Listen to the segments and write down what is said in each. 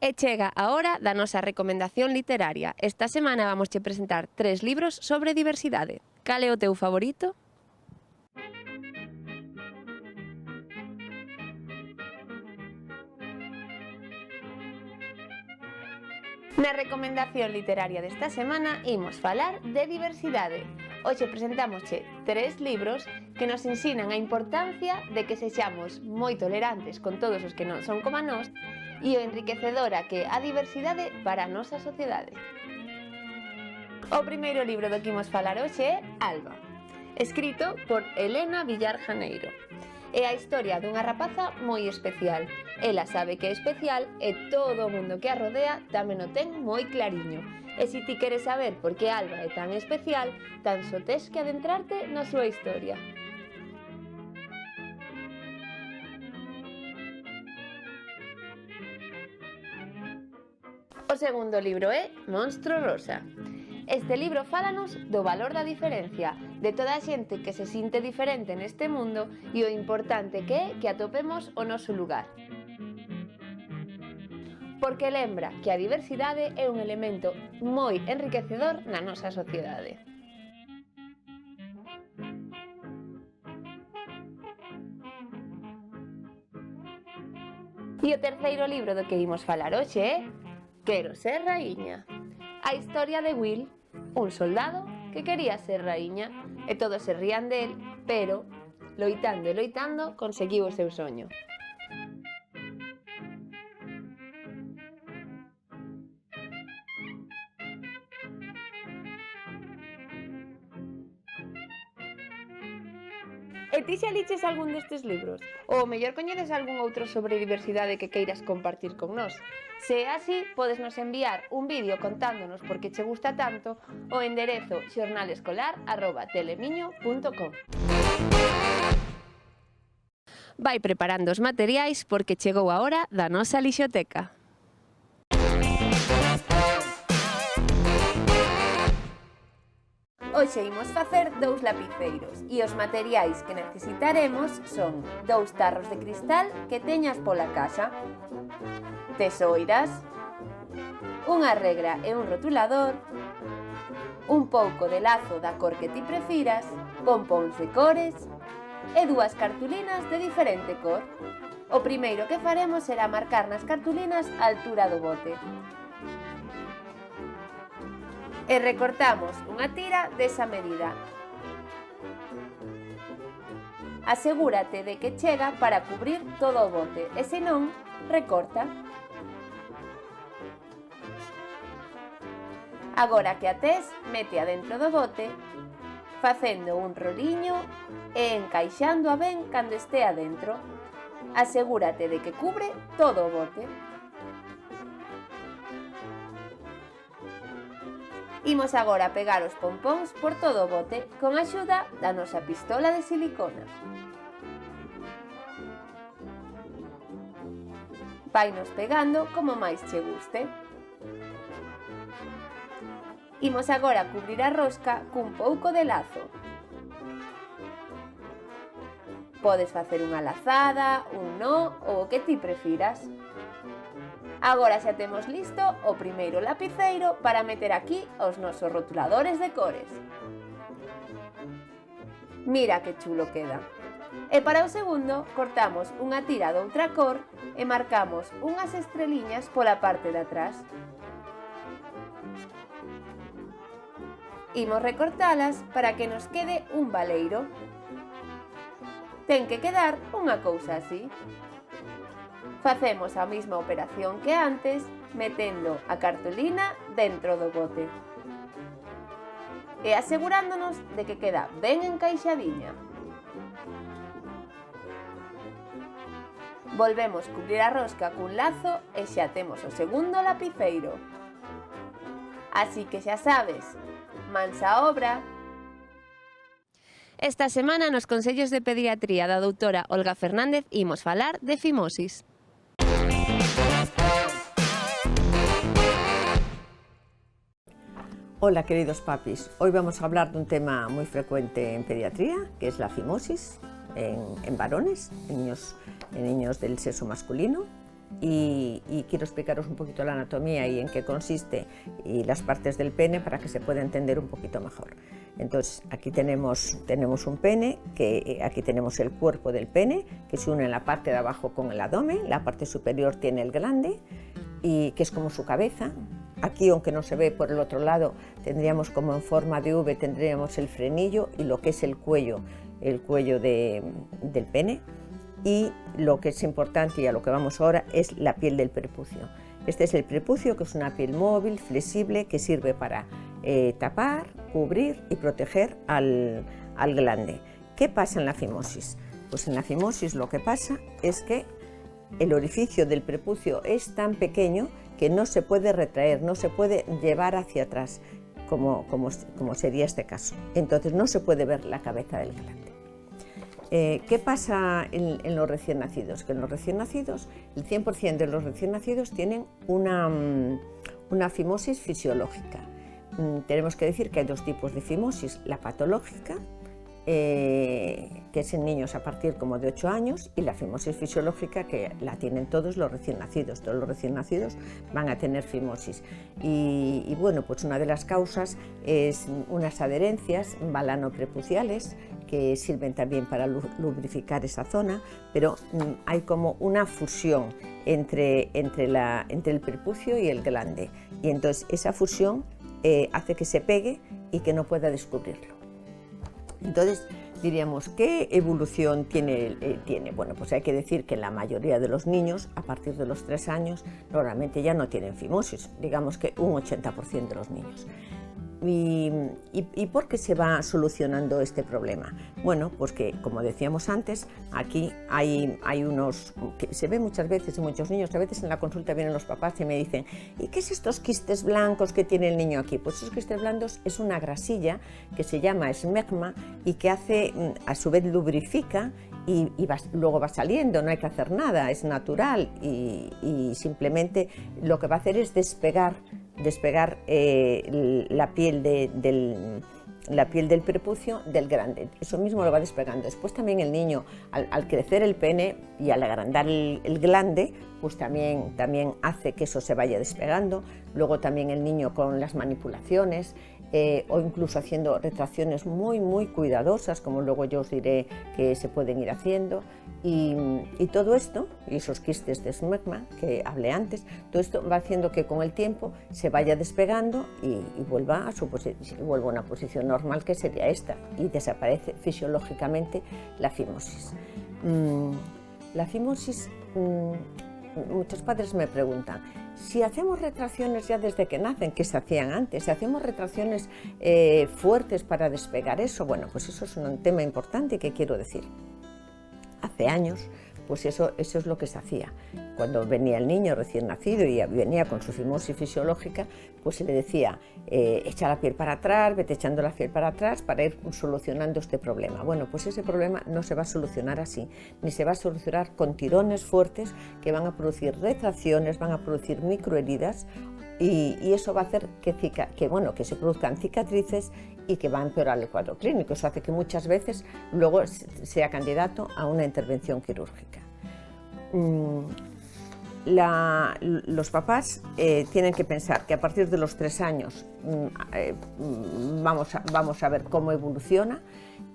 E chega a hora da nosa recomendación literaria. Esta semana vamos che presentar 3 libros sobre diversidade. Cal é o teu favorito? Na recomendación literaria desta semana imos falar de diversidade. Hoxe presentámosche 3 libros que nos ensinan a importancia de que sexamos moi tolerantes con todos os que non son como nós e o enriquecedora que é a diversidade para a nosa sociedade. O primeiro libro do que imos falar hoxe é Alba, escrito por Elena Villar Janeiro. É a historia dunha rapaza moi especial. Ela sabe que é especial e todo o mundo que a rodea tamén o ten moi clariño. E se ti queres saber por que Alba é tan especial, tan só tes que adentrarte na súa historia. O segundo libro é Monstro Rosa. Este libro fálanos do valor da diferencia, de toda a xente que se sinte diferente neste mundo e o importante que é que atopemos o noso lugar. Porque lembra que a diversidade é un elemento moi enriquecedor na nosa sociedade. E o terceiro libro do que imos falar hoxe é Quero ser raíña. A historia de Will, un soldado que quería ser raíña e todos se rían del, pero, loitando e loitando, conseguiu o seu soño. E ti xa liches algún destes libros? Ou mellor coñeces algún outro sobre diversidade que queiras compartir con nós? Se é así, podesnos enviar un vídeo contándonos por que che gusta tanto ao enderezo xornalescolar@telemiño.com. Vai preparando os materiais porque chegou a hora da nosa lixoteca. Hoxe imos facer 2 lapiceiros e os materiais que necesitaremos son 2 tarros de cristal que teñas pola casa, tesoiras, unha regra e un rotulador, un pouco de lazo da cor que ti prefiras, pompóns de cores e 2 cartulinas de diferente cor. O primeiro que faremos será marcar nas cartulinas a altura do bote. E recortamos unha tira desa medida. Asegúrate de que chega para cubrir todo o bote e se non, recorta. Agora que a tes, métea dentro do bote, facendo un roliño e encaixándoa ben cando estea dentro. Asegúrate de que cubre todo o bote. Imos agora pegar os pompóns por todo o bote con a axuda da nosa pistola de silicona. Vainos pegando como máis che guste. Imos agora cubrir a rosca cun pouco de lazo. Podes facer unha lazada, un nó ou o que ti prefiras. Agora xa temos listo o primeiro lapiceiro para meter aquí os nosos rotuladores de cores. Mira que chulo queda. E para o segundo, cortamos unha tira doutra cor e marcamos unhas estreliñas pola parte de atrás. Imos recortalas para que nos quede un baleiro. Ten que quedar unha cousa así. Facemos a mesma operación que antes, metendo a cartulina dentro do bote e asegurándonos de que queda ben encaixadiña. Volvemos cubrir a rosca cun lazo e xa temos o segundo lapiceiro. Así que xa sabes, mans á obra. Esta semana nos Consellos de Pediatría da doutora Olga Fernández imos falar de fimosis. Hola queridos papis, hoy vamos a hablar de un tema muy frecuente en pediatría, que es la fimosis en varones, en niños del sexo masculino. y quiero explicaros un poquito la anatomía y en qué consiste y las partes del pene para que se pueda entender un poquito mejor. Entonces aquí tenemos un pene, que aquí tenemos el cuerpo del pene que se une en la parte de abajo con el abdomen, la parte superior tiene el glande, y que es como su cabeza. Aquí, aunque no se ve por el otro lado, tendríamos como en forma de V, tendríamos el frenillo y lo que es el cuello del pene. Y lo que es importante y a lo que vamos ahora es la piel del prepucio. Este es el prepucio, que es una piel móvil, flexible, que sirve para tapar, cubrir y proteger al glande. ¿Qué pasa en la fimosis? Pues en la fimosis lo que pasa es que el orificio del prepucio es tan pequeño que no se puede retraer, no se puede llevar hacia atrás, como sería este caso. Entonces no se puede ver la cabeza del glande. ¿Qué pasa en los recién nacidos? Que en los recién nacidos, el 100% de los recién nacidos tienen una fimosis fisiológica. Tenemos que decir que hay dos tipos de fimosis, la patológica, que es en niños a partir como de 8 años, y la fimosis fisiológica, que la tienen todos los recién nacidos. Todos los recién nacidos van a tener fimosis. Y bueno, pues una de las causas es unas adherencias balanoprepuciales que sirven también para lubrificar esa zona, pero hay como una fusión entre el prepucio y el glande, y entonces esa fusión hace que se pegue y que no pueda descubrirlo. Entonces diríamos, ¿qué evolución tiene? Bueno, pues hay que decir que la mayoría de los niños, a partir de los 3 años, normalmente ya no tienen fimosis, digamos que un 80% de los niños. ¿Y por qué se va solucionando este problema? Bueno, pues que, como decíamos antes, aquí hay unos, que se ve muchas veces en muchos niños, a veces en la consulta vienen los papás y me dicen, ¿y qué es estos quistes blancos que tiene el niño aquí? Pues esos quistes blancos es una grasilla que se llama esmegma y que hace, a su vez lubrifica y luego va saliendo, no hay que hacer nada, es natural y simplemente lo que va a hacer es despegar la piel del prepucio del glande. Eso mismo lo va despegando. Después también el niño, al crecer el pene y al agrandar el glande, pues también hace que eso se vaya despegando. Luego también el niño con las manipulaciones o incluso haciendo retracciones muy cuidadosas, como luego yo os diré que se pueden ir haciendo. Y todo esto, y esos quistes de esmegma que hablé antes, todo esto va haciendo que con el tiempo se vaya despegando y vuelva a una posición normal, que sería esta, y desaparece fisiológicamente la fimosis. La fimosis, muchos padres me preguntan, si hacemos retracciones ya desde que nacen, que se hacían antes, si hacemos retracciones fuertes para despegar eso, bueno, pues eso es un tema importante que quiero decir. Hace años, pues eso es lo que se hacía. Cuando venía el niño recién nacido y venía con su fimosis fisiológica, pues se le decía, echa la piel para atrás, vete echando la piel para atrás para ir solucionando este problema. Bueno, pues ese problema no se va a solucionar así, ni se va a solucionar con tirones fuertes que van a producir retracciones, van a producir microheridas, y eso va a hacer que se produzcan cicatrices y que va a empeorar el cuadro clínico. Eso hace que muchas veces luego sea candidato a una intervención quirúrgica. Los papás tienen que pensar que a partir de los 3 años vamos a ver cómo evoluciona.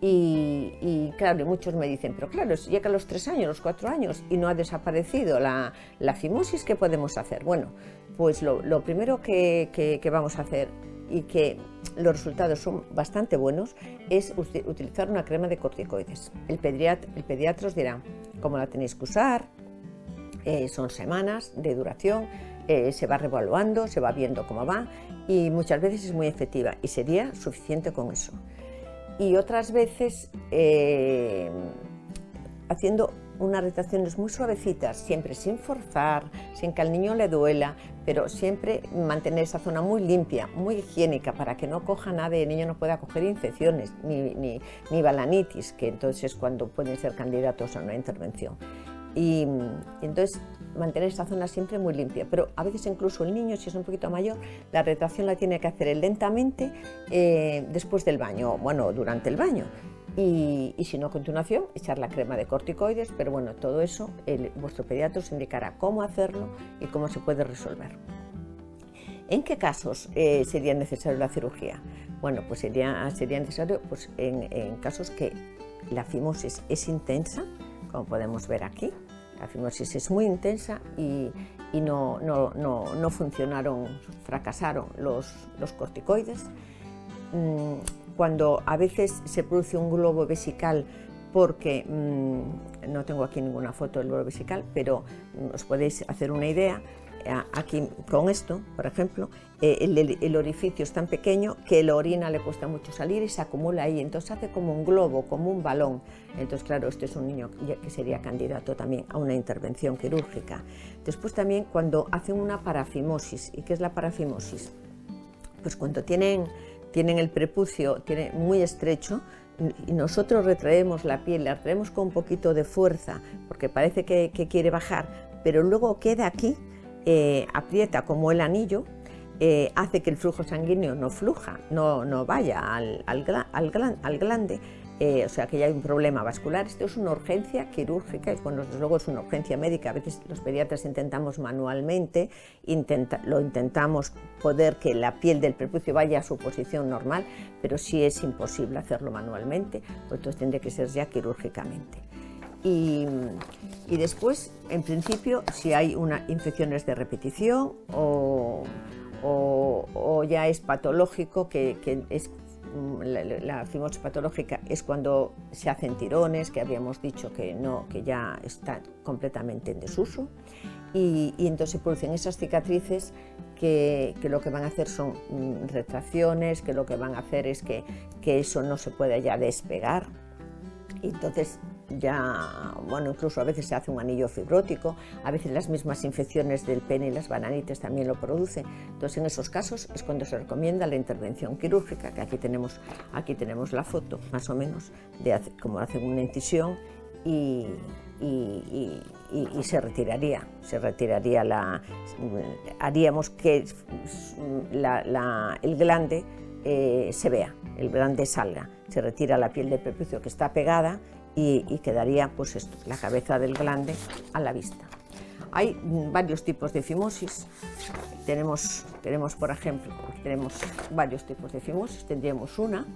Y claro, muchos me dicen, pero claro, si llega a los 3 años, los 4 años y no ha desaparecido la fimosis, ¿qué podemos hacer? Bueno, pues lo primero que vamos a hacer, y que los resultados son bastante buenos, es utilizar una crema de corticoides. El pediatra os dirá cómo la tenéis que usar, son semanas de duración, se va reevaluando, se va viendo cómo va, y muchas veces es muy efectiva y sería suficiente con eso. Y otras veces haciendo unas retracciones muy suavecitas, siempre sin forzar, sin que al niño le duela, pero siempre mantener esa zona muy limpia, muy higiénica, para que no coja nada y el niño no pueda coger infecciones ni balanitis, que entonces cuando pueden ser candidatos a una intervención. Y entonces mantener esa zona siempre muy limpia, pero a veces incluso el niño, si es un poquito mayor, la retracción la tiene que hacer lentamente después del baño, bueno, durante el baño. y si no, a continuación, echar la crema de corticoides, pero bueno, todo eso vuestro pediatra os indicará cómo hacerlo y cómo se puede resolver. ¿En qué casos sería necesario la cirugía? Bueno, pues sería necesario pues, en casos que la fimosis es intensa, como podemos ver aquí. La fimosis es muy intensa y no funcionaron, fracasaron los corticoides. Cuando a veces se produce un globo vesical, porque no tengo aquí ninguna foto del globo vesical, pero os podéis hacer una idea. Aquí con esto, por ejemplo, el orificio es tan pequeño que la orina le cuesta mucho salir y se acumula ahí, entonces hace como un globo, como un balón. Entonces, claro, este es un niño que sería candidato también a una intervención quirúrgica. Después también cuando hacen una parafimosis. ¿Y qué es la parafimosis? Pues cuando tienen el prepucio muy estrecho, y nosotros retraemos la piel, la retraemos con un poquito de fuerza, porque parece que quiere bajar, pero luego queda aquí, aprieta como el anillo, hace que el flujo sanguíneo no vaya al glande, o sea que ya hay un problema vascular. Esto es una urgencia quirúrgica y bueno, desde luego es una urgencia médica. A veces los pediatras intentamos manualmente, intentamos poder que la piel del prepucio vaya a su posición normal, pero si es imposible hacerlo manualmente, pues entonces tendría que ser ya quirúrgicamente. Y después, en principio, si hay infecciones de repetición o ya es patológico, que es la fimosis patológica es cuando se hacen tirones, que habíamos dicho que ya está completamente en desuso, y entonces se producen esas cicatrices que lo que van a hacer son retracciones, que lo que van a hacer es que eso no se puede ya despegar, y entonces ya, bueno, incluso a veces se hace un anillo fibrótico, a veces las mismas infecciones del pene y las bananites también lo producen. Entonces en esos casos es cuando se recomienda la intervención quirúrgica, que aquí tenemos la foto más o menos de cómo hacen una incisión y se retiraría haríamos que el glande se vea, el glande salga, se retira la piel del prepucio que está pegada y quedaría pues esto, la cabeza del glande a la vista. Hay varios tipos de fimosis. Tenemos por ejemplo, varios tipos de fimosis. Tendríamos una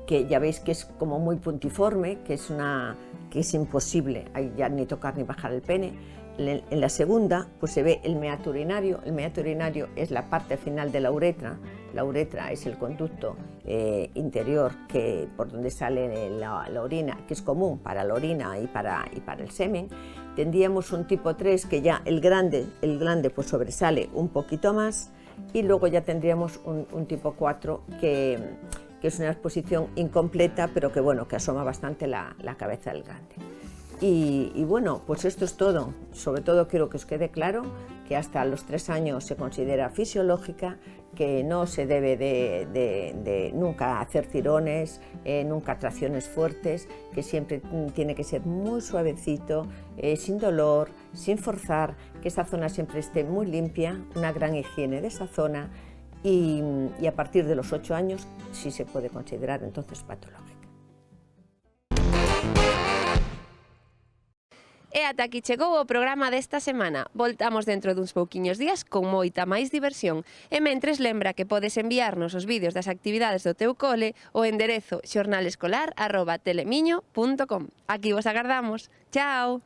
que ya veis que es como muy puntiforme, que es imposible ya ni tocar ni bajar el pene. En la segunda pues se ve el meato urinario. El meato urinario es la parte final de la uretra. La uretra es el conducto interior por donde sale la orina, que es común para la orina y para el semen. Tendríamos un tipo 3 que ya el glande pues sobresale un poquito más, y luego ya tendríamos un tipo 4 que es una exposición incompleta, pero que bueno, que asoma bastante la cabeza del glande. Y bueno, pues esto es todo. Sobre todo quiero que os quede claro que hasta los 3 años se considera fisiológica, que no se debe de nunca hacer tirones, nunca tracciones fuertes, que siempre tiene que ser muy suavecito, sin dolor, sin forzar, que esa zona siempre esté muy limpia, una gran higiene de esa zona, y a partir de los 8 años sí se puede considerar entonces patológica. E ata aquí chegou o programa desta semana. Voltamos dentro duns pouquiños días con moita máis diversión. E mentres lembra que podes enviarnos os vídeos das actividades do teu cole ao enderezo xornalescolar@telemiño.com. Aquí vos agardamos. Chao!